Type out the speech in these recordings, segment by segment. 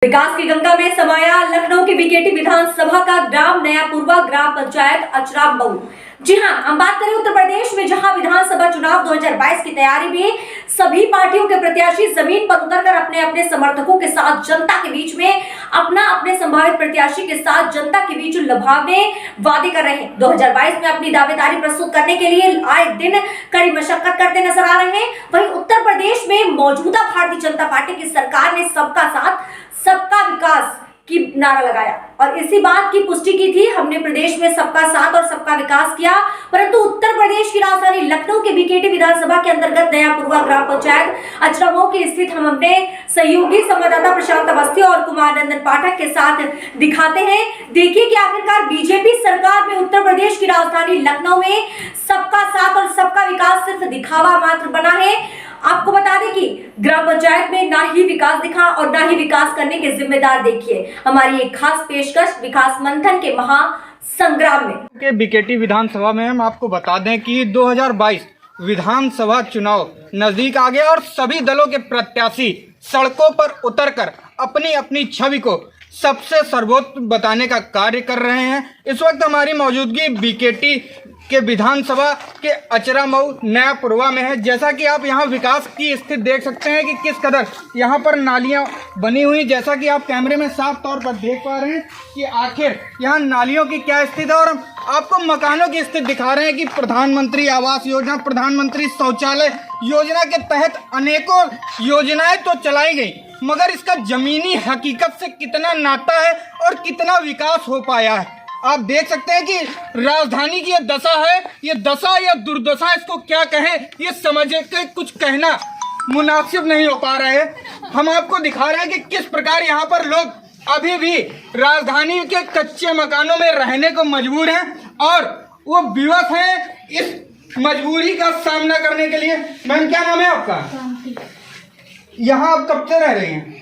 विकास की गंगा में समाया लखनऊ की बीकेटी विधानसभा का ग्राम नयापुरवा ग्राम पंचायत अचरा मऊ। जी हां, हम बात करें उत्तर प्रदेश में जहां विधानसभा चुनाव 2022 की तैयारी में सभी पार्टियों के प्रत्याशी जमीन पर उतरकर अपने अपने समर्थकों के साथ जनता के बीच में अपने संभावित प्रत्याशी के साथ जनता के बीच लुभावने वादे कर रहे हैं। 2022 में अपनी दावेदारी प्रस्तुत करने के लिए आए दिन कड़ी मशक्कत करते नजर आ रहे हैं। वहीं उत्तर प्रदेश में मौजूदा भारतीय जनता पार्टी की सरकार ने सबका साथ सबका विकास की नारा लगाया और इसी बात की पुष्टि की थी। हमने प्रदेश में सबका साथ और सबका विकास किया, परंतु उत्तर प्रदेश की राजधानी लखनऊ के बीकेटी विधानसभा के अंतर्गत नयापुरवा ग्राम पंचायत अचरा मऊ की स्थित हम अपने सहयोगी संवाददाता प्रशांत अवस्थी और कुमार नंदन पाठक के साथ दिखाते हैं। देखिए कि आखिरकार बीजेपी सरकार में उत्तर प्रदेश की राजधानी लखनऊ में सबका साथ और सबका विकास सिर्फ दिखावा मात्र बना है। आपको बता दें कि ग्राम पंचायत में ना ही विकास दिखा और ना ही विकास करने के जिम्मेदार देखिए हमारी एक खास पेशकश विकास मंथन के महासंग्राम में के बीकेटी विधानसभा में हम आपको बता दें कि 2022 विधानसभा चुनाव नजदीक आ गया और सभी दलों के प्रत्याशी सड़कों पर उतरकर अपनी अपनी छवि को सबसे सर्वोत्तम बताने का कार्य कर रहे हैं। इस वक्त हमारी मौजूदगी बीकेटी के विधानसभा के अचरा मऊ नयापुरवा में है। जैसा कि आप यहाँ विकास की स्थिति देख सकते हैं कि किस कदर यहाँ पर नालियाँ बनी हुई, जैसा कि आप कैमरे में साफ तौर पर देख पा रहे हैं कि आखिर यहाँ नालियों की क्या स्थिति है। और हम आपको मकानों की स्थिति दिखा रहे हैं कि प्रधानमंत्री आवास योजना, प्रधानमंत्री शौचालय योजना के तहत अनेकों योजनाएं तो चलाई गई, मगर इसका जमीनी हकीकत से कितना नाता है और कितना विकास हो पाया है आप देख सकते हैं कि राजधानी की ये दशा है। ये दशा या दुर्दशा इसको क्या कहें, ये समझ के कुछ कहना मुनासिब नहीं हो पा रहा है। हम आपको दिखा रहे हैं कि किस प्रकार यहाँ पर लोग अभी भी राजधानी के कच्चे मकानों में रहने को मजबूर हैं और वो विवश हैं इस मजबूरी का सामना करने के लिए। मैम, क्या नाम है आपका? यहाँ आप कब से रह रही हैं?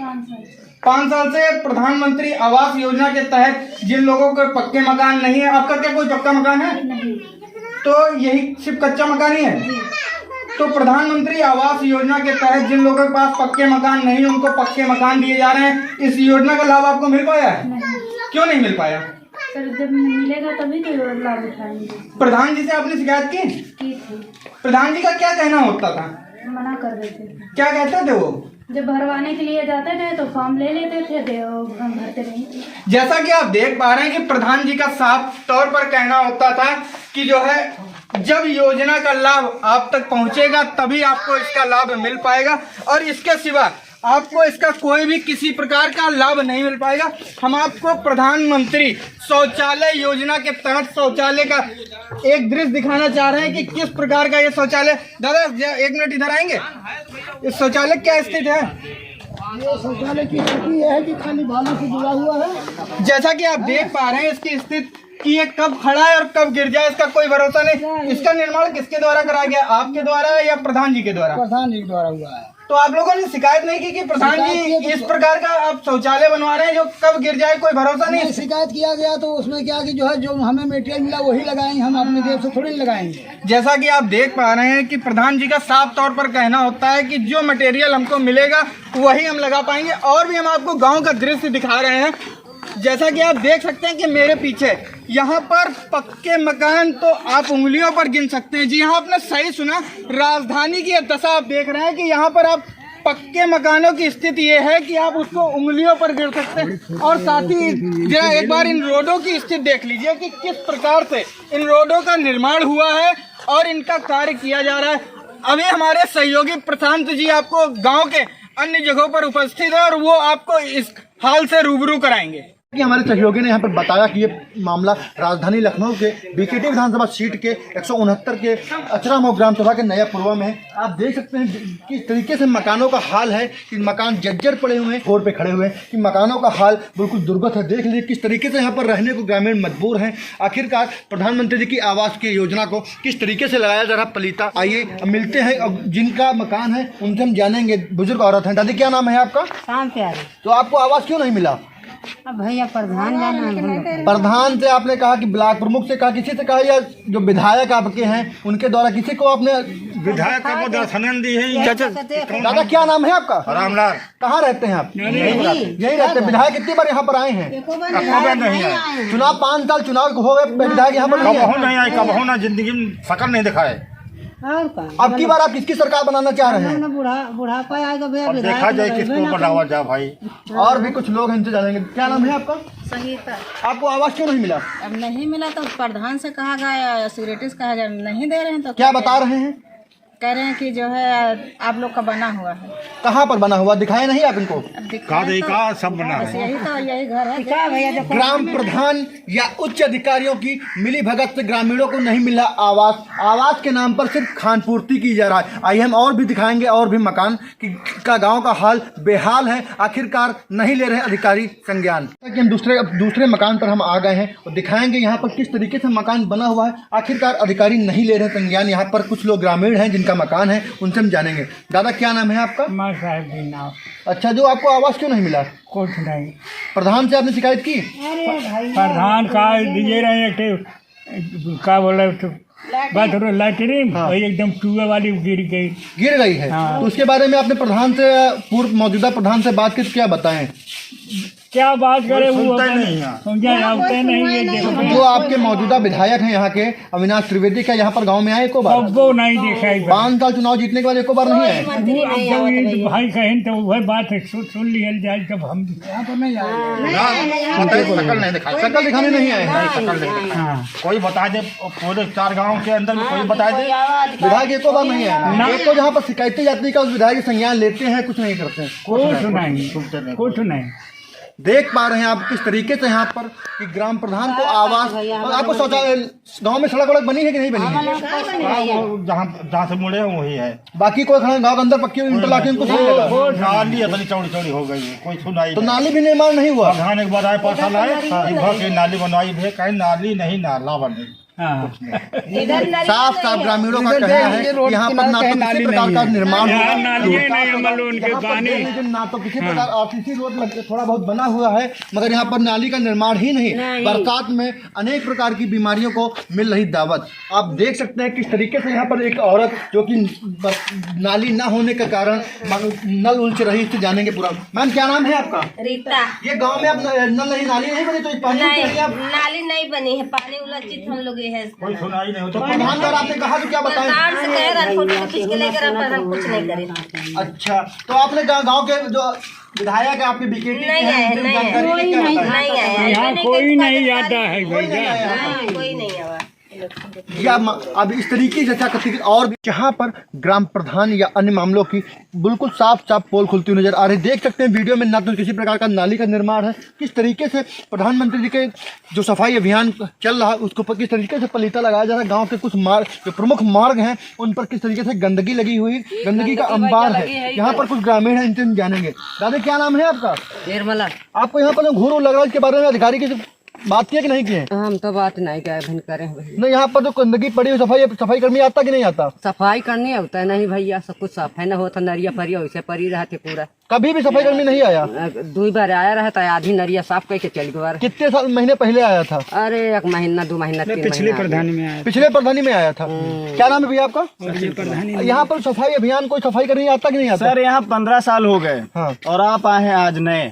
5 साल से। प्रधानमंत्री आवास योजना के तहत जिन लोगों के पक्के मकान नहीं है, आपका क्या कोई पक्का मकान है? नहीं। तो यही सिर्फ कच्चा मकान ही है? तो प्रधानमंत्री आवास योजना के तहत जिन लोगों के पास पक्के मकान नहीं है उनको पक्के मकान दिए जा रहे हैं। इस योजना का लाभ आपको मिल पाया है? नहीं। क्यों नहीं मिल पाया? सर, जब मिलेगा तभी तो लाभ उठाएंगे। प्रधान जी से आपने शिकायत की थी। प्रधान जी का क्या कहना होता था? मना कर देते थे। क्या कहते थे वो? जब भरवाने के लिए जाते थे तो फॉर्म ले लेते थे, भरते नहीं थे। जैसा कि आप देख पा रहे हैं कि प्रधान जी का साफ तौर पर कहना होता था कि जो है जब योजना का लाभ आप तक पहुंचेगा तभी आपको इसका लाभ मिल पाएगा और इसके सिवा आपको इसका कोई भी किसी प्रकार का लाभ नहीं मिल पाएगा। हम आपको प्रधानमंत्री शौचालय योजना के तहत शौचालय का एक दृश्य दिखाना चाह रहे हैं कि किस प्रकार का ये शौचालय। दादा, 1 मिनट इधर आएंगे? इस शौचालय क्या स्थिति है? ये शौचालय की स्थिति है कि खाली बालू से जुड़ा हुआ है। जैसा कि आप देख पा रहे हैं इसकी स्थिति कि ये कब खड़ा है और कब गिर जाए इसका कोई भरोसा नहीं। इसका निर्माण किसके द्वारा कराया गया? आपके द्वारा या प्रधान जी के द्वारा? प्रधान जी के द्वारा हुआ है। तो आप लोगों ने शिकायत नहीं की कि प्रधान जी इस प्रकार का आप शौचालय बनवा रहे हैं जो कब गिर जाए कोई भरोसा नहीं? शिकायत किया गया तो उसमें क्या कि जो है जो हमें मटेरियल मिला वही लगाएंगे, हम अपने देश से थोड़ी लगाएंगे। जैसा कि आप देख पा रहे हैं कि प्रधान जी का साफ तौर पर कहना होता है कि जो मटेरियल हमको मिलेगा वही हम लगा पाएंगे। और भी हम आपको गाँव का दृश्य दिखा रहे हैं। जैसा कि आप देख सकते हैं कि मेरे पीछे यहाँ पर पक्के मकान तो आप उंगलियों पर गिन सकते हैं। जी हाँ, आपने सही सुना। राजधानी की दशा आप देख रहे हैं कि यहाँ पर आप पक्के मकानों की स्थिति ये है कि आप उसको उंगलियों पर गिन सकते हैं। और साथ ही जरा एक बार इन रोडों की स्थिति देख लीजिए कि किस प्रकार से इन रोडों का निर्माण हुआ है और इनका कार्य किया जा रहा है। अभी हमारे सहयोगी प्रशांत जी आपको गाँव के अन्य जगहों पर उपस्थित है और वो आपको इस हाल से रूबरू कराएंगे। कि हमारे सहयोगी ने यहाँ पर बताया कि ये मामला राजधानी लखनऊ के बीकेटी विधानसभा सीट के 169 के अचरा मऊ ग्राम सभा के नयापुरवा में है। आप देख सकते हैं किस तरीके से मकानों का हाल है कि मकान जर्जर पड़े हुए हैं, रोड पे खड़े हुए हैं कि मकानों का हाल बिल्कुल दुर्गत है। देख लीजिए किस तरीके से यहाँ पर रहने को ग्रामीण मजबूर हैं। आखिरकार प्रधानमंत्री जी की आवास की योजना को किस तरीके से लगाया जा रहा पलीता। आइए मिलते हैं जिनका मकान है उनसे हम जानेंगे। बुजुर्ग औरत हैं। दादी, क्या नाम है आपका? शाम प्यारी। तो आपको आवास क्यों नहीं मिला? अब भैया प्रधान जाना है। प्रधान से आपने कहा कि ब्लॉक प्रमुख से कहा, किसी से कहा, या जो विधायक आपके हैं उनके द्वारा किसी को आपने? विधायक का वो दर्शन दी है। दादा क्या नाम है आपका? रामलाल। कहाँ रहते हैं आप? यही रहते हैं। विधायक कितनी बार यहाँ पर आए हैं? नहीं आए। चुनाव 5 साल चुनाव हो गए, विधायक यहाँ पर नहीं आए। नहीं आए, कब हो ना, जिंदगी में शकल नहीं दिखाए। और का अब की बार आप किसकी सरकार बनाना चाह रहे हैं? बुढ़ापा आएगा भैया, अब देखा जाए किसको बनावा जा भाई। और भी कुछ लोग इनसे जानेंगे। क्या नाम है आपका? संगीता। आपको आवाज क्यों नहीं मिला? अब नहीं मिला तो प्रधान से कहा गया, सिक्योरिटी से कहा गया, नहीं दे रहे हैं तो क्या बता रहे हैं? कह रहे हैं कि जो है आप लोग का बना हुआ है। कहाँ पर बना हुआ, दिखाए नहीं आप इनको? अब दिखाएं तो सब बना बस है। यही तो, यही घर है क्या भैया? ग्राम प्रधान या उच्च अधिकारियों की मिली भगत से ग्रामीणों को नहीं मिला आवास। आवास के नाम पर सिर्फ खान पूर्ति की जा रहा है। आइए हम और भी दिखाएंगे, और भी मकान का गांव का हाल बेहाल है। आखिरकार नहीं ले रहे अधिकारी संज्ञान। हम दूसरे मकान पर हम आ गए हैं और दिखाएंगे यहाँ पर किस तरीके से मकान बना हुआ है। आखिरकार अधिकारी नहीं ले रहे संज्ञान। यहाँ पर कुछ लोग ग्रामीण हैं का मकान है, उनसे हम जानेंगे। दादा क्या नाम है आपका? नाम। अच्छा, जो आपको आवास क्यों नहीं मिला? कुछ नहीं। प्रधान से आपने शिकायत की? प्रधान का दिए रहे क्या बोले तो बाथरूम लैटरिन वही एकदम टूए वाली गिर गई है। तो उसके बारे में आपने प्रधान से, पूर्व मौजूदा प्रधान से बात की तो क्या बताएं? क्या बात करे, वो नहीं नहीं। जो आपके मौजूदा विधायक हैं यहाँ के अविनाश त्रिवेदी, का यहाँ पर गांव में आए एको बार? वो नहीं देखा 5 साल चुनाव जीतने के बाद एको बार नहीं आए। भाई कहें तो वही बात है, सुन लिया जाए जब हम यहाँ पर नहीं आए। शकल नहीं दिखाई, शकल दिखाने नहीं आए। कोई बता दे, पूरे 4 गाँव के अंदर में कोई बता दे। विधायक एको बार नहीं आए। एक तो जहाँ पर शिकायतें जाती का उस विधायक के संज्ञान लेते हैं, कुछ नहीं करते। कुछ नहीं। देख पा रहे हैं आप किस तरीके से यहाँ पर कि ग्राम प्रधान को आवास, आपको शौचालय गांव में सड़क वड़क बनी है कि नहीं बनी है? जहाँ से मुड़े हैं वही है। बाकी कोई खड़ा गाँव के अंदर पक्की इंटरलॉकिंग कुछ नहीं लगा। नाली अपनी चौड़ी हो गई है, कोई सुनाई तो नाली भी निर्माण नहीं हुआ। प्रधान एक बार आए, पैसा लाए, नाली बनवाई है, कहीं नाली नहीं, नाला बने। साफ ग्रामीणों का कहना है कि यहाँ पर ना तो किसी प्रकार का निर्माण हुआ, ना तो किसी प्रकार आरसीसी रोड थोड़ा बहुत बना हुआ है, मगर यहाँ पर नाली का निर्माण ही नहीं। बरसात में अनेक प्रकार की बीमारियों को मिल रही दावत। आप देख सकते हैं किस तरीके से यहाँ पर एक औरत जो कि नाली न होने के कारण नल उलझ रही, इससे जानेंगे पूरा। मैम क्या नाम है आपका? रीता। ये गाँव में आप नल नहीं, नाली नहीं बनी, तो पानी नाली नहीं बनी है, पानी उलझित हम लोग है। कोई सुनाई नहीं होता। प्रधान सर आपने कहा तो क्या बताएं? से कह रहा फोटो खींच के लेकर हम कुछ नहीं करें। अच्छा, तो आपने गांव के जो विधायक है आपके बीकेटी नहीं आया, कोई नहीं आता है कोई नहीं आया। या अब इस तरीके से चर्चा करती है। और भी जहाँ पर ग्राम प्रधान या अन्य मामलों की बिल्कुल साफ पोल खुलती हुई नजर आ रही। देख सकते हैं वीडियो में, ना तो किसी प्रकार का नाली का निर्माण है, किस तरीके से प्रधानमंत्री जी के जो सफाई अभियान चल रहा है उसको किस तरीके से पलीता लगाया जा रहा है। गाँव के कुछ मार्ग, जो प्रमुख मार्ग हैं, उन पर किस तरीके से गंदगी लगी हुई, गंदगी का अंबार है। यहाँ पर कुछ ग्रामीण है, इनसे हम जानेंगे। दादा क्या नाम है आपका? निर्मला। आपको यहाँ पर घूर लग रहा है, इसके बारे में अधिकारी की बात किया कि नहीं किए? हम तो बात नहीं करें नहीं। यहाँ पर जो गंदगी पड़ी हुई, सफाई कर्मी आता कि नहीं आता? सफाई करनी होता है नहीं भैया, सब कुछ सफाई न होता, नरिया परी वैसे परी रहते पूरा। कभी भी सफाई कर्मी नहीं आया? 2 बार आया रहता है, आधी नरिया साफ करके चल गया। कितने साल महीने पहले आया था? अरे 1 महीना 2 महीना पिछले प्रधानी में आया, पिछले प्रधानी में आया था। क्या नाम है भैया आपका? यहाँ पर सफाई अभियान कोई सफाई कर्मी आता कि नहीं आता? सर यहाँ 15 साल हो गए। हाँ। और आप आए हैं आज नए,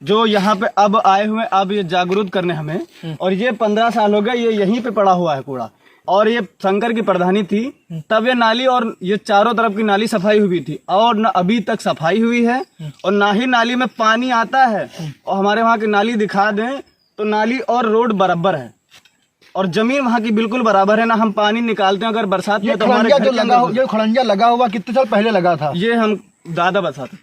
जो यहाँ पे अब आए हुए, अब ये जागरूक करने हमें। और ये 15 साल हो गए, ये यहीं पे पड़ा हुआ है कूड़ा। और ये शंकर की प्रधानी थी तब ये नाली और ये चारों तरफ की नाली सफाई हुई थी, और न अभी तक सफाई हुई है, और ना ही नाली में पानी आता है। और हमारे वहाँ की नाली दिखा दें तो नाली और रोड बराबर है, और जमीन वहाँ की बिल्कुल बराबर है। ना हम पानी निकालते हैं अगर बरसात में, तो हमारे जो खड़ंजा लगा हुआ कितने साल पहले लगा था? ये हम दादा बताते,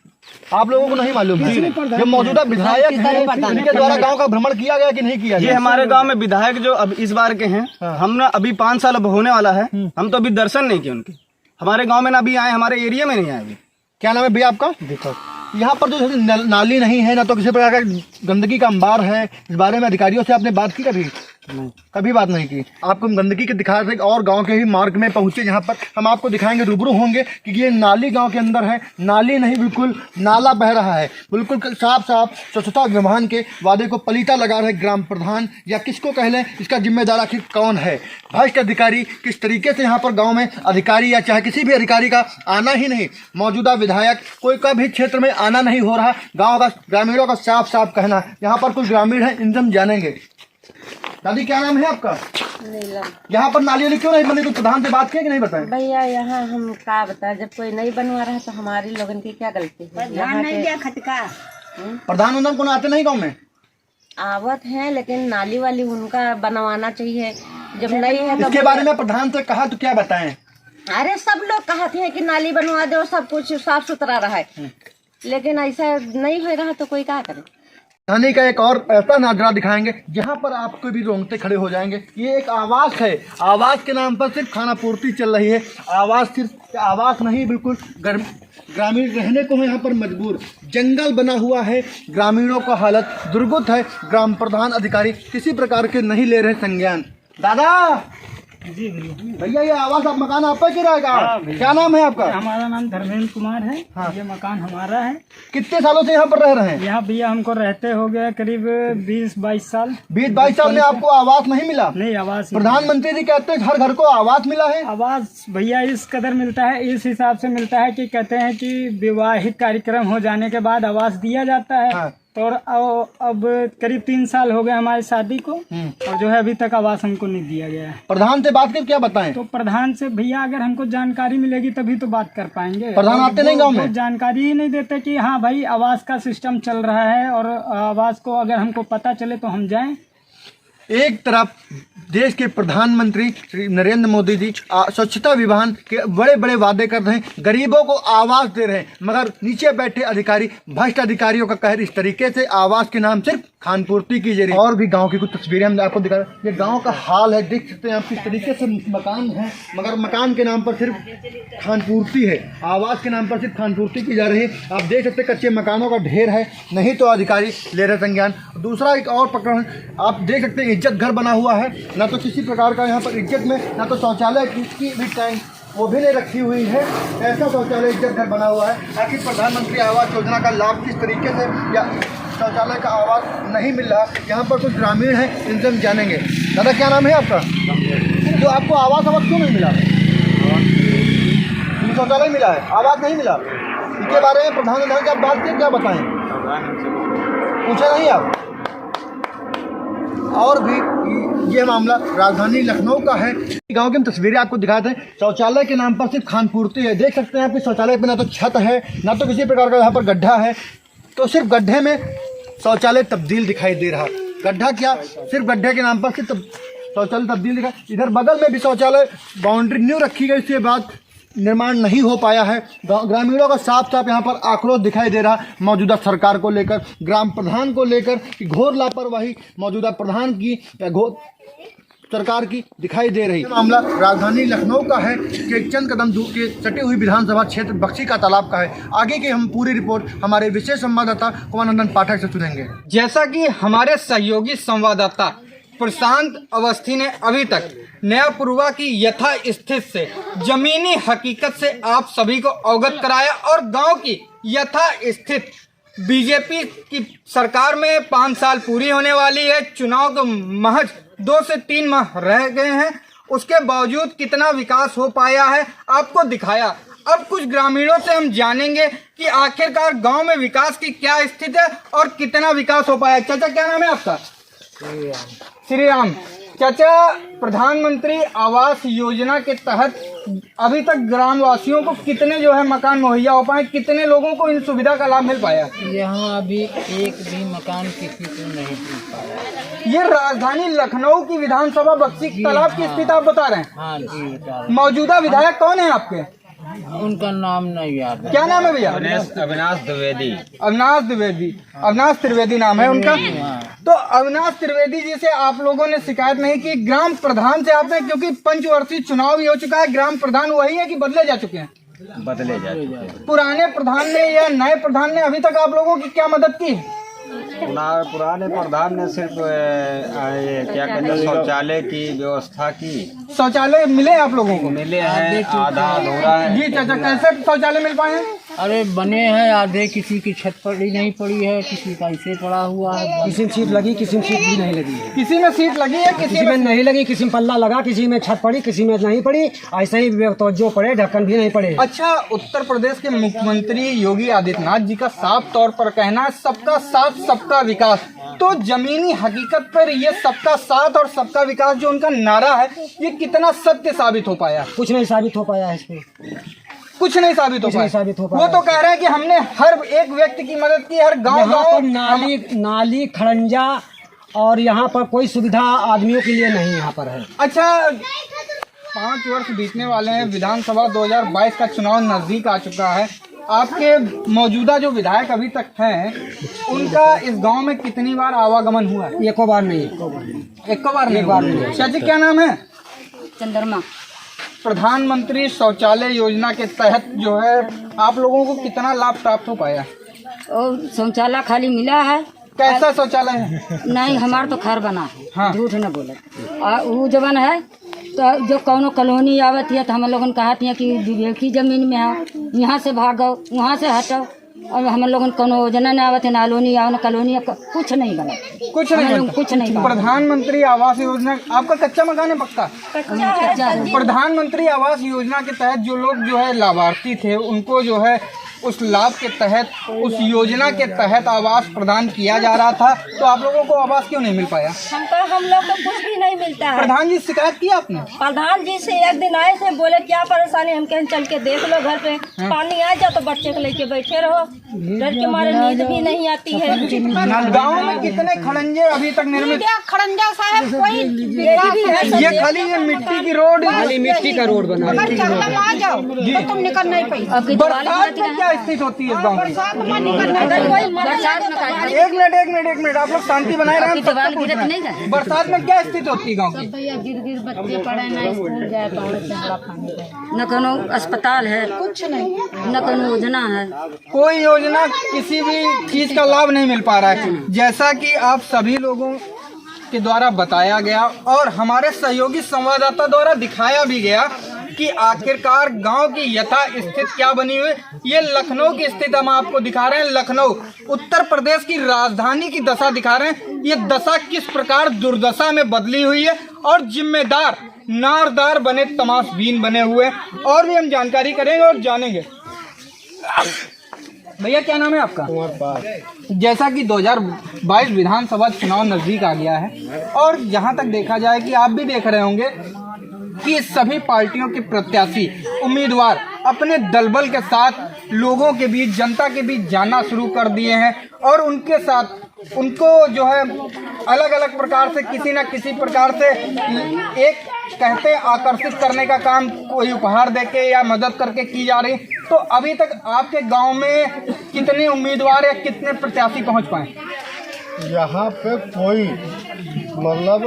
आप लोगों को नहीं मालूम है? जो मौजूदा विधायक हैं, उनके द्वारा गांव का भ्रमण किया गया कि नहीं किया गया? ये हमारे गांव में विधायक जो अब इस बार के हैं, हम ना अभी 5 साल अब होने वाला है, हम तो अभी दर्शन नहीं किए उनके। हमारे गांव में ना अभी आए, हमारे एरिया में नहीं आए अभी। क्या नाम है भैया आपका? देखो यहाँ पर जो नाली नहीं है, ना तो किसी प्रकार का गंदगी का अंबार है, इस बारे में अधिकारियों से आपने बात की कभी? कभी बात नहीं की। आपको हम गंदगी के दिखा रहे थे और गांव के ही मार्ग में पहुंचे, जहां पर हम आपको दिखाएंगे, रूबरू होंगे कि ये नाली गांव के अंदर है। नाली नहीं, बिल्कुल नाला बह रहा है। बिल्कुल साफ साफ स्वच्छता अभियान के वादे को पलीता लगा रहे ग्राम प्रधान, या किसको कह लें, इसका जिम्मेदार आखिर कौन है? भ्रष्ट अधिकारी। किस तरीके से यहाँ पर गाँव में अधिकारी या चाहे किसी भी अधिकारी का आना ही नहीं, मौजूदा विधायक कोई का भी क्षेत्र में आना नहीं हो रहा। गाँव का ग्रामीणों का साफ साफ कहना, यहाँ पर कुछ ग्रामीण है, इनसे हम जानेंगे। दादी क्या नाम है आपका? यहाँ पर नाली वाली क्यों नहीं बनी? तो प्रधान से बात किया कि नहीं बताएं? भैया यहाँ हम क्या बताएं, जब कोई नहीं बनवा रहा तो हमारी लोगन की क्या गलती है? यहाँ नहीं खटका प्रधान उन्होंने को आते नहीं गाँव में आवत है, लेकिन नाली वाली उनका बनवाना चाहिए। जब नहीं है तो इसके बारे में प्रधान से कहा तो क्या बताएं? अरे सब लोग कहते हैं कि नाली बनवा दो, सब कुछ साफ सुथरा रहा है, लेकिन ऐसा नहीं हो रहा तो कोई क्या करे? राजधानी का एक और ऐसा नजारा दिखाएंगे जहां पर आपको भी रोंगटे खड़े हो जाएंगे। ये एक आवास है, आवास के नाम पर सिर्फ खाना पूर्ति चल रही है। आवास सिर्फ आवास नहीं, बिल्कुल ग्रामीण रहने को है यहाँ पर मजबूर। जंगल बना हुआ है, ग्रामीणों का हालत दुर्गत है। ग्राम प्रधान अधिकारी किसी प्रकार के नहीं ले रहे संज्ञान। दादा जी भैया, ये आवास आप मकान आपका किराए का? क्या नाम है आपका? हमारा नाम धर्मेंद्र कुमार है। हाँ। ये मकान हमारा है। कितने सालों से यहाँ पर रह रहे हैं? यहाँ भैया हमको रहते हो गए करीब 20-22 साल। 20-22 साल में आपको आवास नहीं मिला? नहीं, आवास प्रधानमंत्री जी कहते हैं हर घर को आवास मिला है। आवास भैया इस कदर मिलता है, इस हिसाब से मिलता है कि कहते हैं कि विवाहित कार्यक्रम हो जाने के बाद आवास दिया जाता है। हाँ। तो अब करीब 3 साल हो गए हमारी शादी को, और जो है अभी तक आवास हमको नहीं दिया गया है। प्रधान से बात कर क्या बताएं? तो प्रधान से भैया अगर हमको जानकारी मिलेगी तभी तो बात कर पाएंगे। प्रधान आते नहीं गांव में? जानकारी ही नहीं देते कि हाँ भाई आवास का सिस्टम चल रहा है, और आवास को अगर हमको पता चले तो हम जाएं। एक तरफ देश के प्रधानमंत्री श्री नरेंद्र मोदी जी स्वच्छता विभाग के बड़े बड़े वादे कर रहे हैं, गरीबों को आवास दे रहे हैं, मगर नीचे बैठे अधिकारी, भ्रष्ट अधिकारियों का कहर इस तरीके से आवास के नाम सिर्फ खान पूर्ति की जा रही है। और भी गांव की कुछ तस्वीरें हम आपको दिखा रहे हैं। ये गांव का हाल है, देख सकते हैं आप किस तरीके से मकान है, मगर मकान के नाम पर सिर्फ खान पूर्ति है, आवास के नाम पर सिर्फ खान पूर्ति की जा रही है। आप देख सकते हैं कच्चे मकानों का ढेर है, नहीं तो अधिकारी ले रहे संज्ञान। दूसरा एक और प्रकरण आप देख सकते हैं, इज्जत घर बना हुआ है, ना तो किसी प्रकार का यहाँ पर इज्जत में, ना तो शौचालय की भी टैंक वो भी नहीं रखी हुई है। ऐसा शौचालय इज्जत घर बना हुआ है। आखिर प्रधानमंत्री आवास योजना का लाभ किस तरीके से या शौचालय का आवास नहीं मिल रहा? यहाँ पर कुछ ग्रामीण हैं, इनसे हम जानेंगे। दादा क्या नाम है आपका? जो आपको आवास क्यों नहीं मिला? शौचालय मिला है, आवास नहीं मिला, इसके बारे में प्रधानमंत्री की आप बात की क्या बताएं? पूछा नहीं आप? और भी ये मामला राजधानी लखनऊ का है। गांव की हम तस्वीरें आपको दिखाते हैं। शौचालय के नाम पर सिर्फ खान पूर्ति है। देख सकते हैं आपके शौचालय पे ना तो छत है, ना तो किसी प्रकार का यहाँ पर गड्ढा है, तो सिर्फ गड्ढे में शौचालय तब्दील दिखाई दे रहा। गड्ढा क्या, सिर्फ गड्ढे के नाम पर सिर्फ शौचालय तब्दील दिखा। इधर बगल में भी शौचालय बाउंड्री न्यू रखी गई, इसके बाद निर्माण नहीं हो पाया है। ग्रामीणों का साफ साफ यहाँ पर आक्रोश दिखाई दे रहा मौजूदा सरकार को लेकर, ग्राम प्रधान को लेकर कि घोर लापरवाही मौजूदा प्रधान की या घोर सरकार की दिखाई दे रही। मामला राजधानी लखनऊ का है कि चंद कदम दूर के सटी हुई विधानसभा क्षेत्र बख्शी का तालाब का है। आगे की हम पूरी रिपोर्ट हमारे विशेष संवाददाता कुमार पाठक से सुनेंगे। जैसा कि हमारे सहयोगी संवाददाता प्रशांत अवस्थी ने अभी तक नया पुरवा की यथा स्थिति से, जमीनी हकीकत से आप सभी को अवगत कराया, और गांव की यथा स्थिति बीजेपी की सरकार में 5 साल पूरी होने वाली है, चुनाव को महज 2 से 3 माह रह गए हैं, उसके बावजूद कितना विकास हो पाया है आपको दिखाया। अब कुछ ग्रामीणों से हम जानेंगे कि आखिरकार गांव में विकास की क्या स्थिति है और कितना विकास हो पाया। चाचा क्या नाम है आपका? श्री राम। चाचा, प्रधानमंत्री आवास योजना के तहत अभी तक ग्रामवासियों को कितने जो है मकान मुहैया हो पाए, कितने लोगों को इन सुविधा का लाभ मिल पाया? यहाँ अभी एक भी मकान किसी को नहीं मिल पाया। ये राजधानी लखनऊ की विधानसभा बख्शी तालाब की स्थिति आप बता रहे हैं? हाँ जी। मौजूदा विधायक कौन है आपके? उनका नाम नहीं याद है। क्या नाम है भैया? अविनाश द्विवेदी। अविनाश द्विवेदी, अविनाश त्रिवेदी नाम है उनका। तो अविनाश त्रिवेदी जी से आप लोगों ने शिकायत नहीं की? ग्राम प्रधान से आपने, क्योंकि पंचवर्षीय चुनाव भी हो चुका है, ग्राम प्रधान वही है कि बदले जा चुके हैं? बदले जा चुके हैं। पुराने प्रधान ने या नए प्रधान ने अभी तक आप लोगों की क्या मदद की? पुराने प्रधान ने सिर्फ क्या कहते हैं शौचालय की व्यवस्था की। शौचालय मिले आप लोगों को? मिले हैं, आधा अधूरा है। जी चाचा, कैसे शौचालय मिल पाए हैं? अरे बने हैं आधे, किसी की छत पड़ी नहीं पड़ी है, किसी का ऐसे पड़ा हुआ है। किसी में सीट लगी, किसी में सीट भी नहीं लगी है। किसी में सीट लगी है, किसी में नहीं लगी, किसी में पल्ला लगा, किसी में छत पड़ी, किसी में नहीं पड़ी। ऐसे ही तवज्जो पड़े, ढक्कन भी नहीं पड़े। अच्छा, उत्तर प्रदेश के मुख्यमंत्री योगी आदित्यनाथ जी का साफ तौर पर कहना है सबका साथ सबका विकास। तो जमीनी हकीकत पर ये सबका साथ और सबका विकास जो उनका नारा है, ये कितना सत्य साबित हो पाया? कुछ नहीं साबित हो पाया है इसमें, कुछ नहीं साबित हो पाया। वो तो कह रहे हैं कि हमने हर एक व्यक्ति की मदद की, हर गांव नाली खड़ंजा और यहाँ पर कोई सुविधा आदमियों के लिए नहीं यहाँ पर है। अच्छा, 5 वर्ष बीतने वाले हैं, विधानसभा 2022 का चुनाव नजदीक आ चुका है। आपके मौजूदा जो विधायक अभी तक हैं, उनका इस गांव में कितनी बार आवागमन हुआ है? एको बार नहीं। चाची, क्या नाम है? चंद्रमा। प्रधानमंत्री शौचालय योजना के तहत जो है आप लोगों को कितना लाभ प्राप्त हो पाया? और शौचालय खाली मिला है। कैसा शौचालय है? नहीं, हमारा तो घर बना है। हाँ। झूठ न बोले। वो जवन है तो जो कौनो कॉलोनी आवत है तो हम लोगन कहत है कि विवेकी जमीन में है, यहाँ से भागो, वहाँ से हटो। और हम लोगन कोनो योजना न आवत है, नालोनी आओ न कॉलोनी, कुछ नहीं बना, कुछ नहीं बना। प्रधानमंत्री आवास योजना, आपका कच्चा मकान है? पक्का कच्चा है। प्रधानमंत्री आवास योजना के तहत जो लोग जो है लाभार्थी थे, उनको जो है उस लाभ के तहत, उस योजना के तहत आवास प्रदान किया जा रहा था, तो आप लोगों को आवास क्यों नहीं मिल पाया? हम लोग को कुछ भी नहीं मिलता है। प्रधान जी शिकायत की आपने? प्रधान जी से एक दिन आए थे, बोले क्या परेशानी, हम कहीं चल के देख लो घर पे पानी आ जाए तो बच्चे को लेके बैठे रहो, डर के मारे नींद भी नहीं आती है। गाँव में कितने खड़ंजे अभी तक निर्मित? खड़ंजा साहब कोई ये खाली ये मिट्टी की रोड, खाली मिट्टी का रोड बना है। आ जाओ तो तुम निकल नहीं पाई। बरसात में क्या स्थिति होती है इस गाँव की? एक मिनट, आप लोग शांति बनाए रहे। बरसात में क्या स्थिति होती है गाँव की? गिर बच्चे पड़े ना, स्कूल जाए न कोनो अस्पताल है, कुछ नहीं, न कोनो योजना है, कोई योजना, किसी भी चीज का लाभ नहीं मिल पा रहा है। जैसा कि आप सभी लोगों के द्वारा बताया गया और हमारे सहयोगी संवाददाता द्वारा दिखाया भी गया कि आखिरकार गांव की यथा स्थिति क्या बनी हुई। ये लखनऊ की स्थिति हम आपको दिखा रहे हैं। लखनऊ उत्तर प्रदेश की राजधानी की दशा दिखा रहे हैं। ये दशा किस प्रकार दुर्दशा में बदली हुई है और जिम्मेदार नारदार बने तमाशबीन बने हुए, और भी हम जानकारी करेंगे और जानेंगे। भैया, क्या नाम है आपका? जैसा कि 2022 विधानसभा चुनाव नजदीक आ गया है और जहां तक देखा जाए कि आप भी देख रहे होंगे कि सभी पार्टियों के प्रत्याशी उम्मीदवार अपने दलबल के साथ लोगों के बीच, जनता के बीच जाना शुरू कर दिए हैं और उनके साथ उनको जो है अलग अलग प्रकार से, किसी न किसी प्रकार से एक कहते आकर्षित करने का काम कोई उपहार देके या मदद करके की जा रही। तो अभी तक आपके गांव में कितने उम्मीदवार या कितने प्रत्याशी पहुंच पाए? यहाँ पे कोई मतलब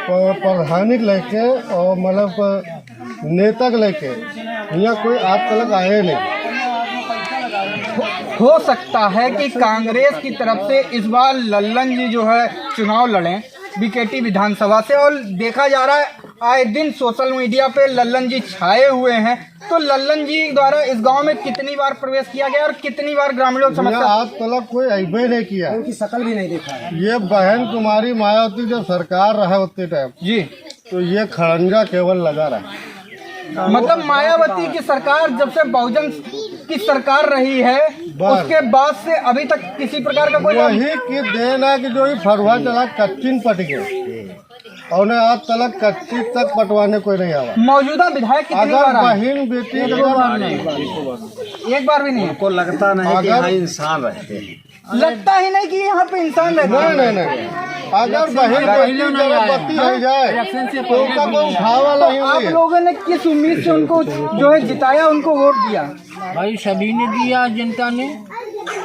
प्रधानी लेके और मतलब नेता लेके यहाँ कोई आज तक आए नहीं। हो सकता है कि कांग्रेस की तरफ से इस बार लल्लन जी जो है चुनाव लड़ें बीकेटी विधानसभा से, और देखा जा रहा है आए दिन सोशल मीडिया पे लल्लन जी छाए हुए हैं। तो लल्लन जी द्वारा इस गांव में कितनी बार प्रवेश किया गया और कितनी बार ग्रामीणों समस्या? आज तक कोई अइबे नहीं किया, उनकी शक्ल भी नहीं देखा है। ये बहन कुमारी मायावती जब सरकार रहे उतने टाइम जी, तो ये खड़ंजा केवल लगा रहा। मतलब मायावती की सरकार जब से बहुजन की सरकार रही है उसके बाद से अभी तक किसी प्रकार का कोई वही की देन है कि जो ही फरवा चला कच्चिन पट गए और उन्हें आज तक कच्ची तक पटवाने कोई नहीं आवा। मौजूदा विधायक कितनी अगर बार आए? बहन बेटी एक बार भी नहीं। उनको लगता नहीं कि यहाँ इंसान रहते हैं, लगता ही नहीं कि यहाँ पे इंसान रहता है। नहीं। अगर बहन बत्ती हो जाए तो उसका कोई उठाव वाला ही आप नहीं। लोगों ने किस उम्मीद से उनको जो है जिताया, उनको वोट दिया? भाई सभी ने दिया, जनता ने,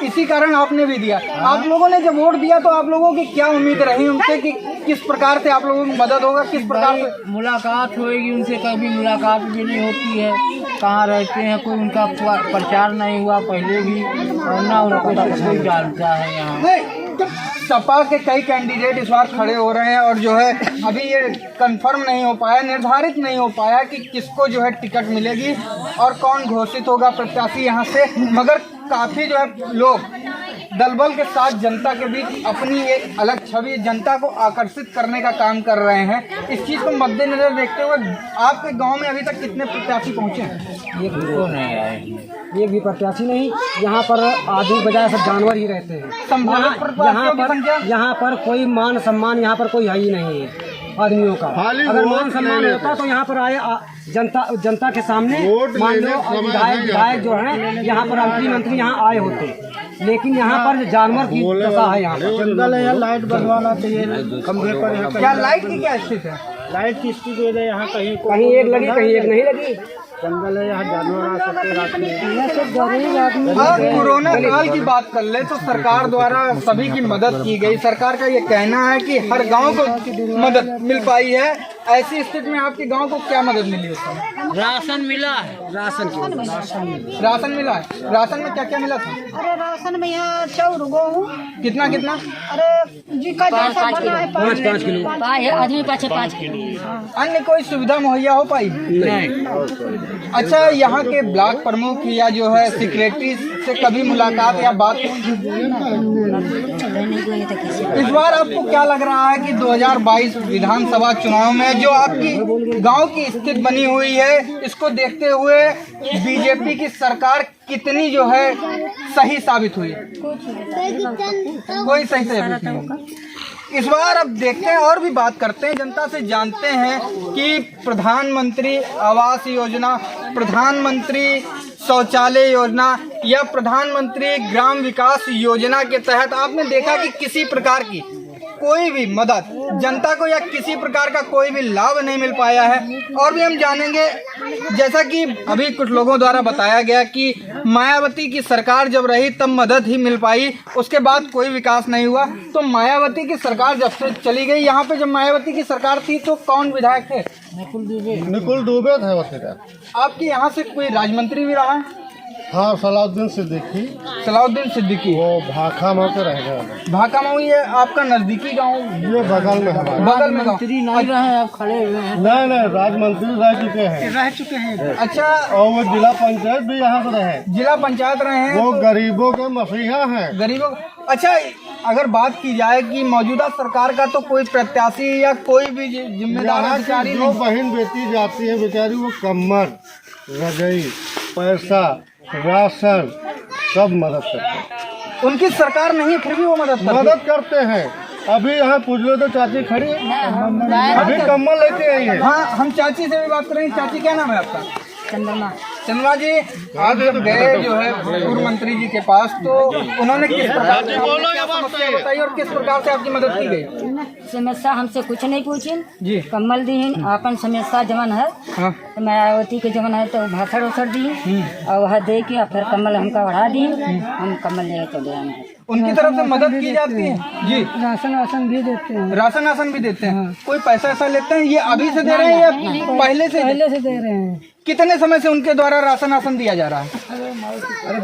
इसी कारण आपने भी दिया। आप लोगों ने जब वोट दिया तो आप लोगों की क्या उम्मीद रही उनसे कि किस प्रकार से आप लोगों की मदद होगा, किस प्रकार से मुलाकात होएगी उनसे? कभी मुलाकात भी नहीं होती है, कहाँ रहते हैं, कोई उनका प्रचार नहीं हुआ पहले भी, और ना उनको कोई जानता है यहाँ। नहीं, सपा के कई कैंडिडेट इस बार खड़े हो रहे हैं और जो है अभी ये कंफर्म नहीं हो पाया, निर्धारित नहीं हो पाया कि किसको जो है टिकट मिलेगी और कौन घोषित होगा प्रत्याशी यहाँ से, मगर काफ़ी जो है लोग दलबल के साथ जनता के बीच अपनी एक अलग छवि, जनता को आकर्षित करने का काम कर रहे हैं। इस चीज़ को मद्देनजर देखते हुए आपके गांव में अभी तक कितने प्रत्याशी पहुंचे हैं? एक भी प्रत्याशी नहीं। यहाँ पर आदमी बजाय सब जानवर ही रहते हैं। यहाँ पर कोई मान सम्मान यहाँ पर कोई है ही नहीं है आदमियों का। अगर मान सम्मान होता तो यहाँ पर आए जनता के सामने मान लो विधायक जो है यहाँ पर मंत्री यहाँ आए होते, लेकिन यहाँ पर जानवर की दशा है। यहाँ पर जंगल है, लाइट बनवाना चाहिए खंभे पर। क्या लाइट की क्या स्थिति है? लाइट की स्थिति है यहाँ कहीं एक लगी कहीं एक नहीं लगी। जंगल है, यहाँ जानवर आ सकते रात में। और कोरोना काल की बात कर ले तो सरकार द्वारा सभी की मदद की गई। सरकार का ये कहना है कि हर गांव को मदद मिल पाई है। ऐसी स्थिति में आपके गांव को क्या मदद मिली उसमें? राशन मिला है। राशन मिला है। राशन में क्या क्या मिला था? अरे राशन में यहाँ चाउर गेहूँ कितना कितना? अरे जी का जैसा बना है 5 किलो आदमी पाछे 5 किलो। अन्य कोई सुविधा मुहैया हो पाई? नहीं। अच्छा, यहाँ के ब्लॉक प्रमुख या जो है सेक्रेटरी से कभी मुलाकात या बात? इस बार आपको क्या लग रहा है कि 2022 विधानसभा चुनाव में जो आपकी गांव की स्थिति बनी हुई है, इसको देखते हुए बीजेपी की सरकार कितनी जो है सही साबित हुई? कोई सही साबित नहीं। इस बार अब देखते हैं और भी बात करते हैं, जनता से जानते हैं कि प्रधानमंत्री आवास योजना, प्रधानमंत्री शौचालय योजना या प्रधानमंत्री ग्राम विकास योजना के तहत आपने देखा कि किसी प्रकार की कोई भी मदद जनता को या किसी प्रकार का कोई भी लाभ नहीं मिल पाया है। और भी हम जानेंगे, जैसा कि अभी कुछ लोगों द्वारा बताया गया कि मायावती की सरकार जब रही तब मदद ही मिल पाई, उसके बाद कोई विकास नहीं हुआ। तो मायावती की सरकार जब से चली गई, यहाँ पे जब मायावती की सरकार थी तो कौन विधायक थे? निकुल दुबे थे। आपके यहाँ से कोई राजमंत्री भी रहा है? हाँ, सलाउद्दीन सिद्दीकी वो भाखा मऊ के रह गए। भाका मऊ ये आपका नजदीकी गांव? ये बगल में है। बगल में गाँव। नहीं रहे, अब खड़े हुए हैं। नहीं, राजमंत्री रह चुके हैं। अच्छा, और वो जिला पंचायत भी यहाँ से रहे। जिला पंचायत रहे हैं। वो गरीबों के मसीहा हैं। गरीबों। अच्छा, अगर बात की जाए कि मौजूदा सरकार का तो कोई प्रत्याशी या कोई भी जिम्मेदार अधिकारी जो बहन बेटी जाती है बेचारी, वो कम्मर रजई पैसा राशन सब मदद करते हैं। उनकी सरकार नहीं, फिर भी वो मदद करते हैं। अभी यहाँ पूछ लो तो चाची खड़ी अभी कम्बल लेके आई है। हाँ, हम चाची से भी बात करेंगे। चाची, क्या नाम है आपका? चंद्रमा जी, आप जब गए जो है पूर्व मंत्री जी के पास तो उन्होंने किस प्रकार से समस्या बताई और किस प्रकार से आपकी मदद की गई? समस्या हमसे कुछ नहीं पूछी जी। कम्बल दी अपन समस्या जमन है। हाँ। तो मायावती के जमन है तो भाषण उछड़ दी और वह दे के फिर कम्बल हमका बढ़ा दी। हम कम्बल ले चले आए। उनकी तरफ से मदद की जाती है जी। राशन भी देते हैं। राशन भी देते हैं। कोई पैसा ऐसा लेते हैं? ये अभी से दे रहे हैं या पहले से दे रहे हैं। कितने समय से उनके द्वारा राशन दिया जा रहा है? अरे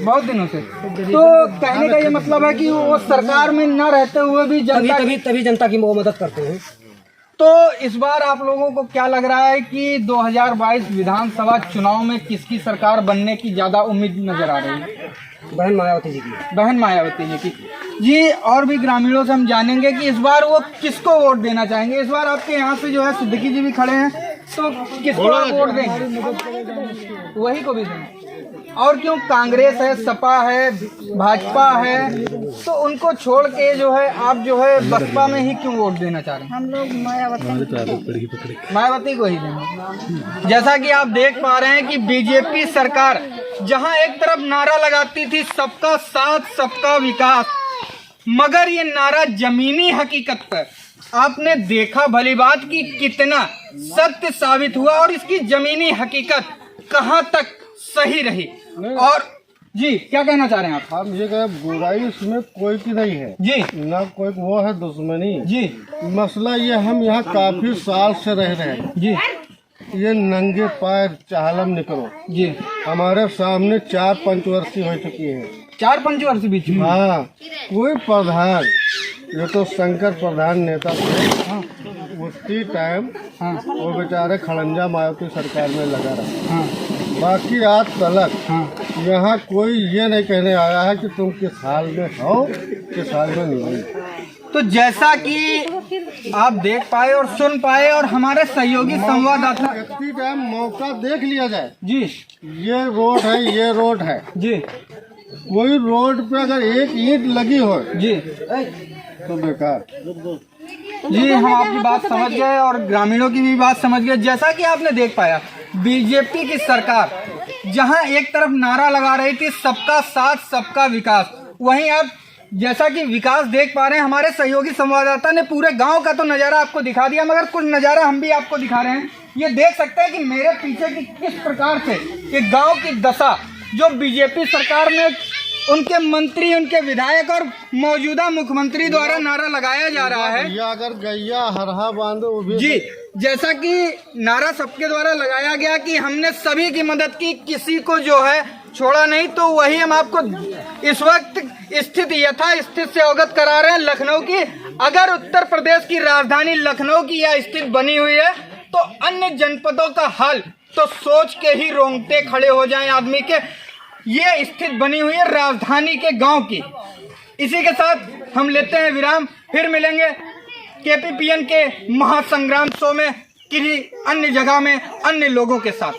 बहुत दिनों से। तो कहने का ये मतलब है कि वो सरकार में न रहते हुए भी जनता तभी जनता की मदद करते हैं। तो इस बार आप लोगों को क्या लग रहा है कि 2022 विधानसभा चुनाव में किसकी सरकार बनने की ज्यादा उम्मीद नजर आ रही है? बहन मायावती जी की। बहन मायावती जी की। जी, और भी ग्रामीणों से हम जानेंगे कि इस बार वो किसको वोट देना चाहेंगे। इस बार आपके यहाँ से जो है सिद्दीकी जी भी खड़े हैं, तो किसको आप वोट देंगे? वही को भी देंगे। और क्यों? कांग्रेस है, सपा है, भाजपा है, तो उनको छोड़ के जो है आप जो है बसपा में ही क्यों वोट देना चाह रहे हैं? हम लोग मायावती को ही देंगे। जैसा कि आप देख पा रहे हैं कि बीजेपी सरकार जहां एक तरफ नारा लगाती थी सबका साथ सबका विकास, मगर ये नारा जमीनी हकीकत पर आपने देखा भली बात कि कितना सत्य साबित हुआ और इसकी जमीनी हकीकत कहां तक सही रही। और जी, क्या कहना चाह रहे हैं आप? हम ये कहें बुराई इसमें कोई की नहीं है जी, ना कोई वो है दुश्मनी जी। मसला ये हम यहाँ काफी साल से रह रहे हैं जी। ये नंगे पैर चाहलम निकलो जी। हमारे सामने 4 पंचवर्षीय हो चुकी है। 4 पंचवर्षीय बीच में। हाँ, कोई प्रधान, ये तो शंकर प्रधान नेता थे, उसी टाइम वो बेचारे खड़ंजा मायावती सरकार में लगा रहा। बाकी आज तलक यहाँ कोई ये नहीं कहने आया है कि तुम किस हाल में हो, किस हाल में नहीं। तो जैसा कि आप देख पाए और सुन पाए और हमारे सहयोगी संवाददाता इसी टाइम मौका देख लिया जाए जी, ये रोड है, ये रोड है जी कोई रोड पे अगर एक ईंट लगी हो जी तो बेकार। जी, हम आपकी बात समझ गए और ग्रामीणों की भी बात समझ गए। जैसा कि आपने देख पाया, बीजेपी की सरकार जहां एक तरफ नारा लगा रही थी सबका साथ सबका विकास, वहीं आप जैसा कि विकास देख पा रहे हैं। हमारे सहयोगी संवाददाता ने पूरे गांव का तो नज़ारा आपको दिखा दिया, मगर कुछ नज़ारा हम भी आपको दिखा रहे हैं। ये देख सकते हैं कि मेरे पीछे की किस प्रकार से ये गांव की दशा, जो बीजेपी सरकार में उनके मंत्री, उनके विधायक और मौजूदा मुख्यमंत्री द्वारा नारा लगाया जा रहा है। या अगर गैया हरहा बांधो वो भी जी, जैसा कि नारा सबके द्वारा लगाया गया कि हमने सभी की मदद की, किसी को जो है छोड़ा नहीं, तो वही हम आपको इस वक्त स्थित यथास्थिति से अवगत करा रहे हैं लखनऊ की। अगर उत्तर प्रदेश की राजधानी लखनऊ की यह स्थिति बनी हुई है तो अन्य जनपदों का हाल तो सोच के ही रोंगटे खड़े हो जाएं आदमी के। ये स्थिति बनी हुई है राजधानी के गांव की। इसी के साथ हम लेते हैं विराम, फिर मिलेंगे KPPN के महासंग्राम शो में किसी अन्य जगह में अन्य लोगों के साथ।